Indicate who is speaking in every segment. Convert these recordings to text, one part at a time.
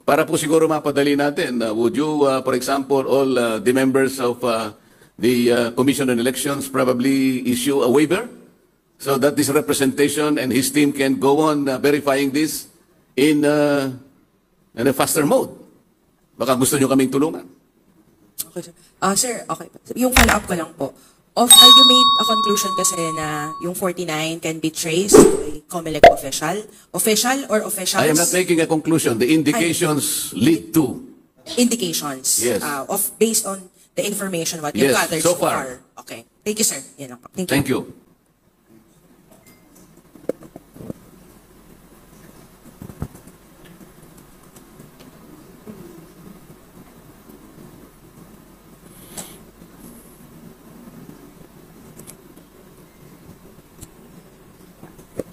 Speaker 1: para po siguro mapadali natin, would you, for example, all the members of the Commission on Elections probably issue a waiver so that this representation and his team can go on verifying this in a faster mode? Baka gusto nyo kaming tulungan.
Speaker 2: Okay, sir. Sir, okay. Yung follow-up ko lang po. You made a conclusion kasi na yung 49 can be traced to a COMELEC official. Official or officials?
Speaker 1: I am not making a conclusion. The indications lead to.
Speaker 2: Indications.
Speaker 1: Yes.
Speaker 2: Based on the information what you
Speaker 1: Yes,
Speaker 2: gathered
Speaker 1: so far.
Speaker 2: Okay. Thank you, sir. Yan lang po. Thank you.
Speaker 1: Thank you.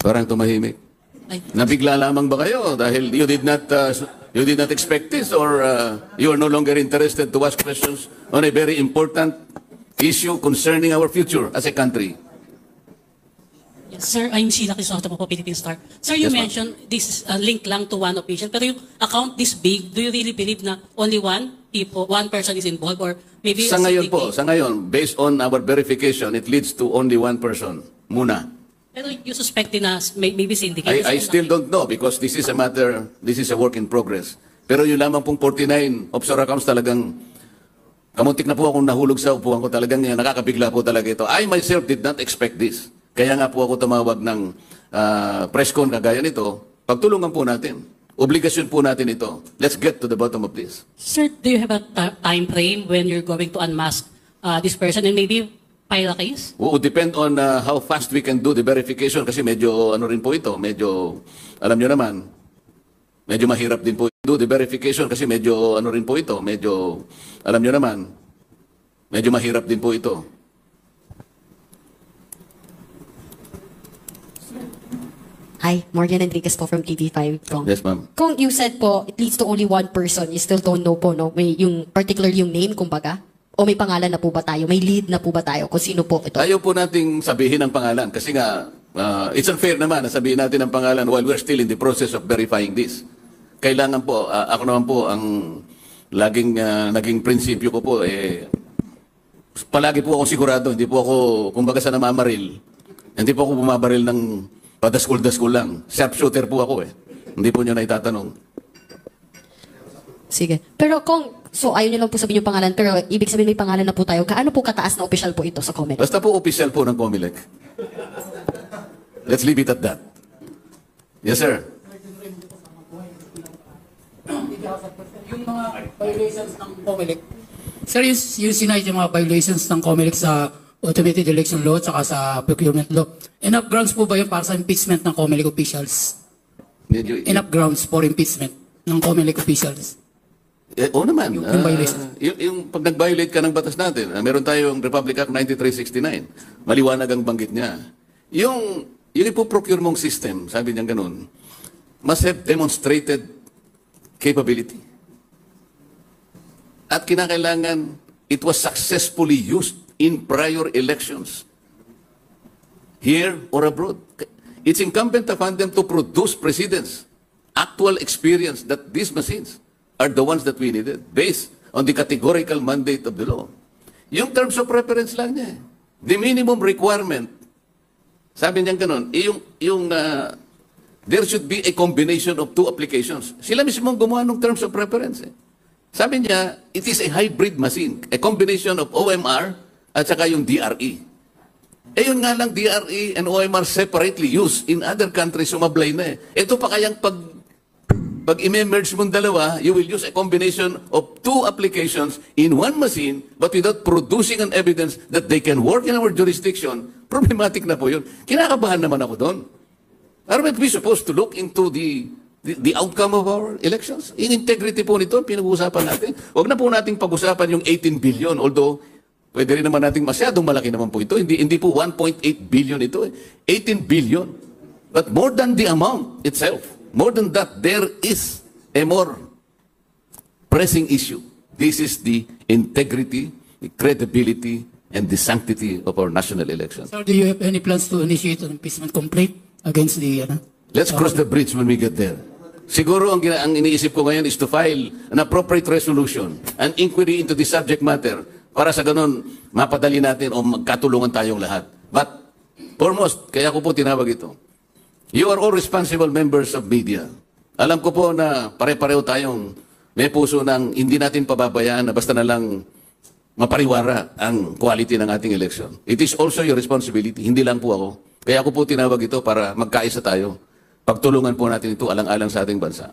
Speaker 1: Parang tumahimik. Nabigla lamang ba kayo dahil you did not expect this, or you are no longer interested to ask questions on a very important issue concerning our future as a country?
Speaker 3: Yes, sir, I'm Sheila Crisosto po, Philippine Star. Sir, you mentioned this is a link lang to one official, pero yung account this big, do you really believe na only one person is involved, or maybe
Speaker 1: Sa ngayon, based on our verification, it leads to only one person muna.
Speaker 3: Pero you suspect na maybe syndicate?
Speaker 1: I still don't know because this is a work in progress. Pero yung lamang pong 49 offshore accounts talagang, kamuntik na po akong nahulog sa upuan ko, talagang nakakabigla po talaga ito. I myself did not expect this. Kaya nga po ako tumawag ng press con kagaya nito, pagtulungan po natin. Obligasyon po natin ito. Let's get to the bottom of this.
Speaker 3: Sir, do you have a time frame when you're going to unmask this person and maybe file a case?
Speaker 1: Would depend on how fast we can do the verification kasi medyo ano rin po ito, medyo alam nyo naman, medyo mahirap din po do the verification kasi medyo ano rin po ito, medyo alam nyo naman, medyo mahirap din po ito.
Speaker 4: Hi, Morgan Enriquez po from TV5.
Speaker 1: Yes, ma'am.
Speaker 4: Kung you said po, it leads to only one person, you still don't know po, no? May yung particular yung name, kumbaga? O may pangalan na po ba tayo? May lead na po ba tayo? Kung sino po ito?
Speaker 1: Ayaw po nating sabihin ang pangalan kasi nga, it's unfair naman na sabihin natin ang pangalan while we're still in the process of verifying this. Kailangan po, ako naman po, ang naging prinsipyo ko po, palagi po ako sigurado, hindi po ako, kumbaga sa namamaril, hindi po ako bumabaril ng padaskul-daskul lang. Sharpshooter po ako Hindi po nyo na itatanong.
Speaker 4: Sige. Pero so ayaw niyo lang po sabihin yung pangalan, pero ibig sabihin may pangalan na po tayo. Gaano po kataas na official po ito sa COMELEC?
Speaker 1: Basta po official po ng COMELEC. Let's leave it at that. Yes, sir.
Speaker 5: Yung mga violations ng COMELEC, sir, yung sinayad yung mga violations ng COMELEC sa automated election law at sa procurement law. Enough grounds po ba yung para sa impeachment ng COMELEC officials? Enough grounds for impeachment ng COMELEC officials?
Speaker 1: Oo naman.
Speaker 5: Yung violation.
Speaker 1: Yung pag nag-violate ka ng batas natin, meron tayong Republic Act 9369. Maliwanag ang banggit niya. Yung ipoprocure mong system, sabi niya ganun, must have demonstrated capability. At kinakailangan, it was successfully used in prior elections, here or abroad. It's incumbent upon them to produce precedents, actual experience that these machines are the ones that we needed, based on the categorical mandate of the law. Yung terms of reference lang niya. The minimum requirement, sabi niya ganun, there should be a combination of two applications. Sila mismo gumawa ng terms of reference. Sabi niya, it is a hybrid machine, a combination of OMR at saka yung DRE. Yun nga lang, DRE and OMR separately used in other countries, sumablay na Ito pa kayang pag i-merge mong dalawa, you will use a combination of two applications in one machine, but without producing an evidence that they can work in our jurisdiction. Problematic na po yun. Kinakabahan naman ako doon. Aren't we supposed to look into the outcome of our elections? In integrity po nito, pinag-uusapan natin. Huwag na po nating pag-usapan yung 18 billion, although pwede rin naman nating masyadong malaki naman po ito. Hindi po 1.8 billion ito. 18 billion. But more than the amount itself, more than that, there is a more pressing issue. This is the integrity, the credibility, and the sanctity of our national elections.
Speaker 5: Sir, do you have any plans to initiate an impeachment complaint against the...
Speaker 1: Let's cross the bridge when we get there. Siguro ang iniisip ko ngayon is to file an appropriate resolution, an inquiry into the subject matter, para sa ganun, mapadali natin o magkatulungan tayong lahat. But, foremost, kaya ko po tinawag ito. You are all responsible members of media. Alam ko po na pare-pareho tayong may puso ng hindi natin pababayaan na basta na lang mapariwara ang quality ng ating election. It is also your responsibility, hindi lang po ako. Kaya ako po tinawag ito para magkaisa tayo. Pagtulungan po natin ito alang-alang sa ating bansa.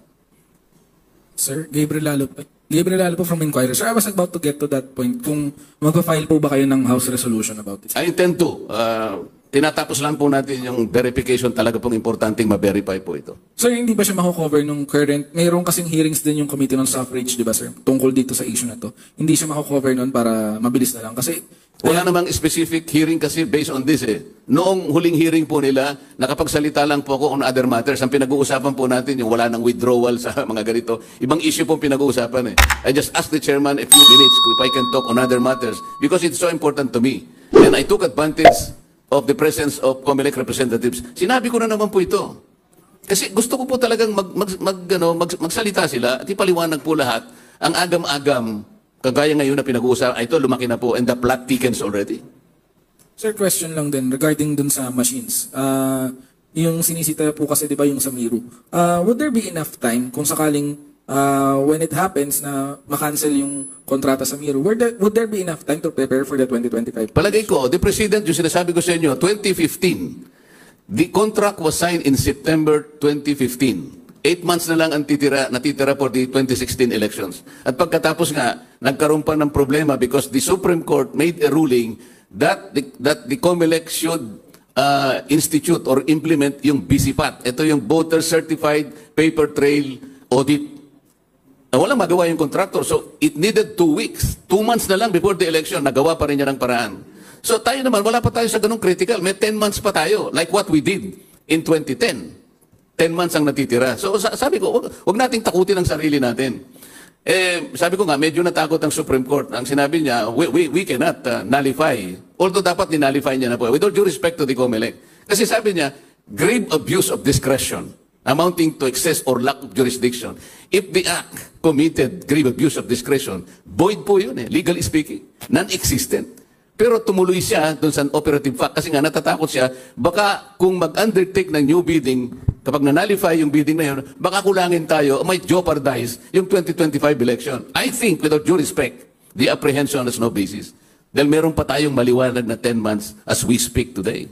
Speaker 6: Sir, Gabriel Lalo po from Inquirer. Sir, I was about to get to that point. Kung magpa-file po ba kayo ng House resolution about this?
Speaker 1: I intend to. Tinatapos lang po natin yung verification, talaga pong importanteng ma-verify po ito.
Speaker 6: Sir, hindi ba siya mako-cover nung current? Mayroong kasing hearings din yung Committee on Suffrage, di ba sir? Tungkol dito sa issue na to. Hindi siya mako-cover nun para mabilis na lang. Kasi
Speaker 1: wala namang specific hearing kasi based on this eh. Noong huling hearing po nila, nakapagsalita lang po ako on other matters. Ang pinag-uusapan po natin yung wala ng withdrawal sa mga ganito. Ibang issue po pinag-uusapan eh. I just asked the chairman a few minutes if I can talk on other matters because it's so important to me. And I took advantage of the presence of COMELEC representatives. Sinabi ko na naman po ito. Kasi gusto ko po talagang magsalita sila at ipaliwanag po lahat ang agam-agam kagaya ngayon na pinag-uusapan. Ito, lumaki na po and the plot thickens already.
Speaker 6: sir, question lang din regarding dun sa machines. Yung sinisita po kasi di ba yung sa Miru. Would there be enough time kung sakaling when it happens na makancel yung kontrata sa Miru, would there be enough time to prepare for the 2025?
Speaker 1: Palagay ko, the President, yung sinasabi ko sa inyo, 2015, the contract was signed in September 2015. 8 months na lang ang natitira for the 2016 elections. At pagkatapos nga, nagkaroon pa ng problema because the Supreme Court made a ruling that the COMELEC should institute or implement yung BCPAT. Ito yung Voter Certified Paper Trail Audit. Walang magawa yung contractor. So, it needed 2 weeks. 2 months na lang before the election, nagawa pa rin niya ng paraan. So, tayo naman, wala pa tayo sa ganung critical. May 10 months pa tayo, like what we did in 2010. 10 months ang natitira. So, sabi ko, wag nating takutin ang sarili natin. Sabi ko nga, medyo natakot ang Supreme Court. Ang sinabi niya, we cannot nullify. Although dapat ni-nullify niya na po. With all due respect to the COMELEC. Kasi sabi niya, grave abuse of discretion amounting to excess or lack of jurisdiction. If the act committed grave abuse of discretion, void po yun legally speaking. Non-existent. Pero tumuloy siya dun sa operative fact kasi nga natatakot siya, baka kung mag-undertake ng new bidding, kapag na-nullify yung bidding na yun, baka kulangin tayo, might jeopardize yung 2025 election. I think, without due respect, the apprehension has no basis. Dahil meron pa tayong maliwanag na 10 months as we speak today.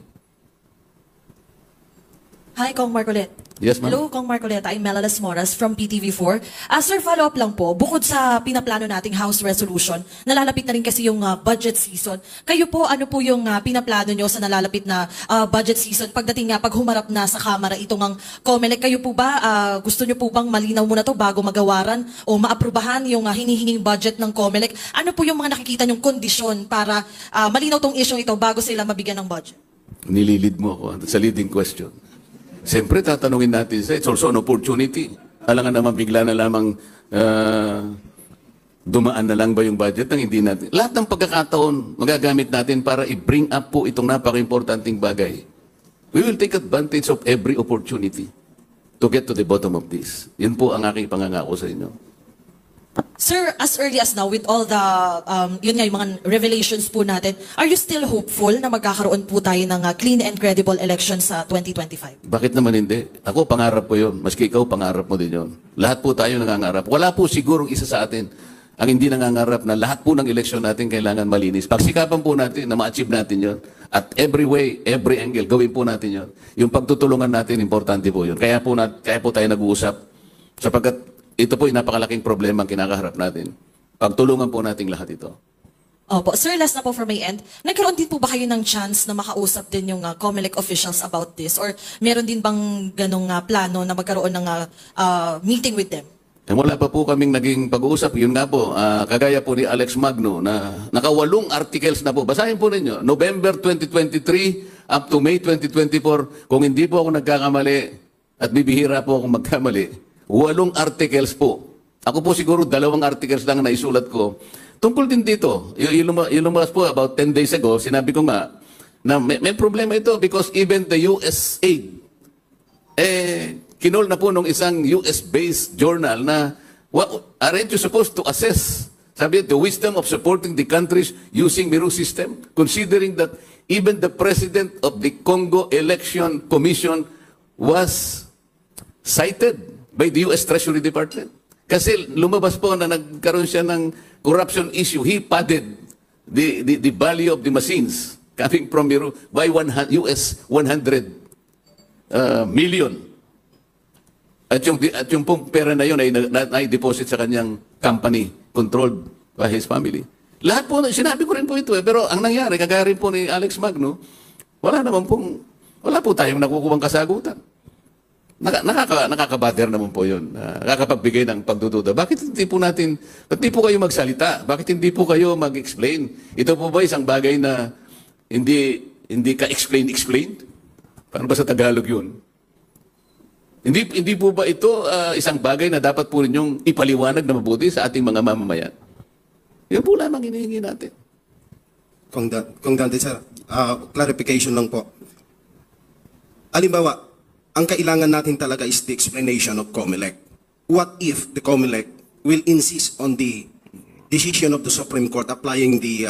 Speaker 7: Hi, Kong Marcoleta.
Speaker 1: Yes, ma'am.
Speaker 7: Hello, Kong Marcoleta. I'm Melalas Moras from PTV4. Sir, follow-up lang po. Bukod sa pinaplano nating House resolution, nalalapit na rin kasi yung budget season. Kayo po, ano po yung pinaplano nyo sa nalalapit na budget season? Pagdating nga, pag humarap na sa Kamara itong ang COMELEC, kayo po ba, gusto nyo po bang malinaw muna to bago magawaran o maaprubahan yung hinihinging budget ng COMELEC? Ano po yung mga nakikita nyong kondisyon para malinaw tong issue ito bago sila mabigyan ng budget?
Speaker 1: Nililid mo ako sa leading question. Siyempre, tatanungin natin sa it's also an opportunity. Alangan naman bigla na lamang dumaan na lang ba yung budget nang hindi natin. Lahat ng pagkakataon magagamit natin para i-bring up po itong napaka-importanting bagay. We will take advantage of every opportunity to get to the bottom of this. Yun po ang aking pangangako sa inyo.
Speaker 7: Sir, as early as now, with all the, yun nga, yung mga revelations po natin, are you still hopeful na magkakaroon po tayo ng clean and credible elections sa 2025?
Speaker 1: Bakit naman hindi? Ako, pangarap ko yun. Maski ikaw, pangarap mo din yun. Lahat po tayo nangangarap. Wala po sigurong isa sa atin ang hindi nangangarap na lahat po ng eleksyon natin kailangan malinis. Pagsikapan po natin na ma-achieve natin yun. At every way, every angle, gawin po natin yun. Yung pagtutulungan natin, importante po yun. Kaya po tayo nag-uusap. Sapagkat ito po yung napakalaking problema ang kinakaharap natin. Pagtulungan po nating lahat ito.
Speaker 7: Opo. Sir, last na po from my end. Nagkaroon din po ba kayo ng chance na makausap din yung COMELEC officials about this? Or meron din bang ganong plano na magkaroon ng meeting with them?
Speaker 1: Wala pa po kaming naging pag-uusap. Yun nga po, kagaya po ni Alex Magno na naka-8 articles na po. Basahin po ninyo. November 2023 up to May 2024. Kung hindi po ako nagkakamali at bibihira po akong magkamali, 8 articles po. Ako po siguro 2 articles lang na isulat ko. Tungkol din dito, yung lumabas po about 10 days ago, sinabi ko nga na may problema ito because even the US aid, kinol na po nung isang US-based journal na, aren't you supposed to assess, sabi, the wisdom of supporting the countries using Miru system, considering that even the president of the Congo Election Commission was cited by the US Treasury Department. Kasi lumabas po na nagkaroon siya ng corruption issue. He padded the value of the machines coming from Miru by US 100 million. At yung pong pera na yun ay na-deposit sa kanyang company controlled by his family. Lahat po, sinabi ko rin po ito pero ang nangyari, kagaya rin po ni Alex Magno, wala po tayong nakukuhang kasagutan. Nakakabater naman po yun. Nakakapagbigay ng pagdududa. Bakit hindi po kayo magsalita? Bakit hindi po kayo mag-explain? Ito po ba isang bagay na hindi ka explain? Paano ba sa Tagalog yun? Hindi po ba ito isang bagay na dapat po ninyong ipaliwanag na mabuti sa ating mga mamamayan? Yun po lamang hinihingi natin.
Speaker 8: Kung Dante, sir, clarification lang po. Halimbawa, ang kailangan natin talaga is the explanation of COMELEC. What if the COMELEC will insist on the decision of the Supreme Court applying the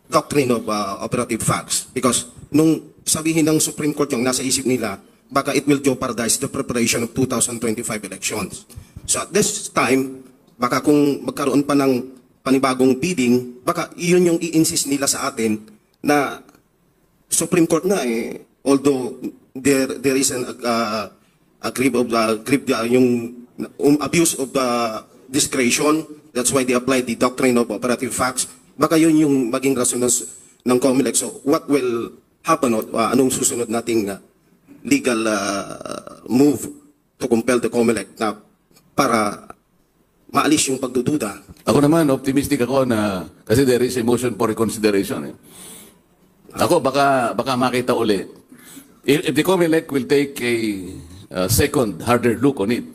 Speaker 8: doctrine of operative facts? Because nung sabihin ng Supreme Court yung nasa isip nila, baka it will jeopardize the preparation of 2025 elections. So at this time, baka kung magkaroon pa ng panibagong bidding, baka yun yung i-insist nila sa atin na Supreme Court na although there is an yung abuse of the discretion, that's why they applied the doctrine of operative facts. Baka yun yung maging rason ng COMELEC. So what will happen? Anong susunod nating legal move to compel the COMELEC na para maalis yung pagdududa?
Speaker 1: Ako naman, optimistic ako na kasi there is a motion for reconsideration. Ako, baka makita uli. If the COMELEC will take a second, harder look on it,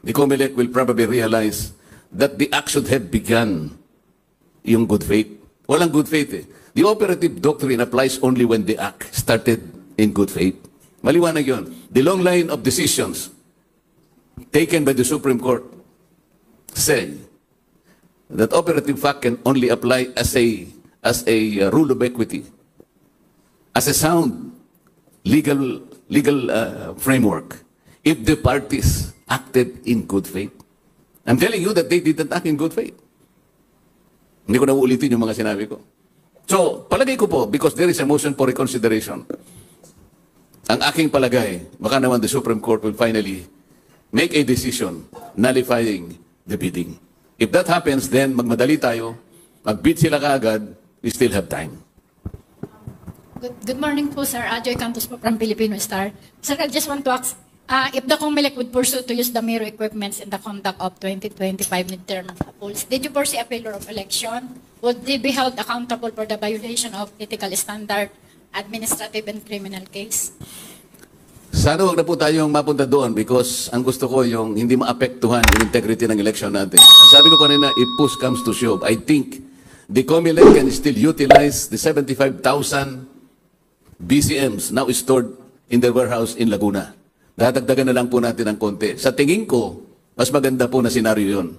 Speaker 1: the COMELEC will probably realize that the act should have begun yung good faith. Walang good faith eh. The operative doctrine applies only when the act started in good faith. Maliwanag yun. The long line of decisions taken by the Supreme Court say that operative fact can only apply as a rule of equity, as a sound legal framework, if the parties acted in good faith. I'm telling you that they didn't act in good faith. Hindi ko na uulitin yung mga sinabi ko. So, palagay ko po, because there is a motion for reconsideration, ang aking palagay, baka naman the Supreme Court will finally make a decision nullifying the bidding. If that happens, then magmadali tayo, mag-bid sila kaagad, we still have time.
Speaker 9: Good morning po, Sir. Joy Cantos po from Filipino Star. Sir, I just want to ask, if the COMELEC would pursue to use the Miru equipments in the conduct of 2025 midterm polls, did you foresee a failure of election? Would they be held accountable for the violation of ethical standard, administrative and criminal case?
Speaker 1: Sana huwag na po tayong mapunta doon because ang gusto ko yung hindi maapektuhan yung integrity ng election natin. Sabi ko kanina, if push comes to shove, I think the COMELEC can still utilize the 75,000 BCMs now stored in the warehouse in Laguna. Dadagdagan na lang po natin ng konti. Sa tingin ko, mas maganda po na senaryo yun.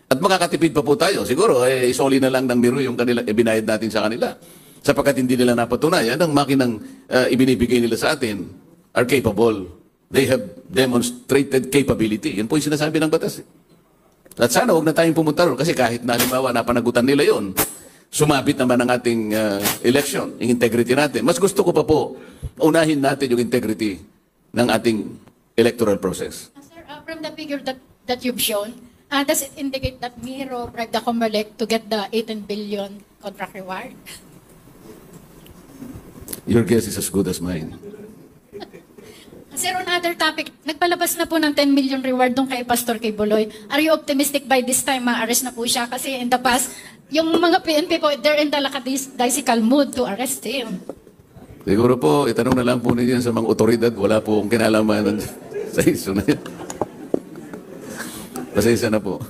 Speaker 1: At makakatipid pa po tayo. Siguro, isoli na lang ng Miru yung kanila, binayad natin sa kanila. Sapagkat hindi nila napatunayan, ang makinang ibinibigay nila sa atin are capable. They have demonstrated capability. Yun po yung sinasabi ng batas. At sana huwag na tayong pumunta ron kasi kahit na halimbawa napanagutan nila yon, sumabit naman ang ating election, yung integrity natin. Mas gusto ko pa po, unahin natin yung integrity ng ating electoral process.
Speaker 9: Sir, from the figure that you've shown, does it indicate that Miru bribed the COMELEC to get the 18 billion contract reward?
Speaker 1: Your guess is as good as mine.
Speaker 9: Sir, on other topic, nagpalabas na po ng 10 million reward doon kay Pastor Kibuloy. Are you optimistic by this time ma-arrest na po siya? Kasi in the past, yung mga PNP po, they're in the lackadaisical mood to arrest him.
Speaker 1: Siguro po, itanong na lang po ninyo sa mga otoridad, wala po akong kinalaman sa issue na yan. Pasensya na po.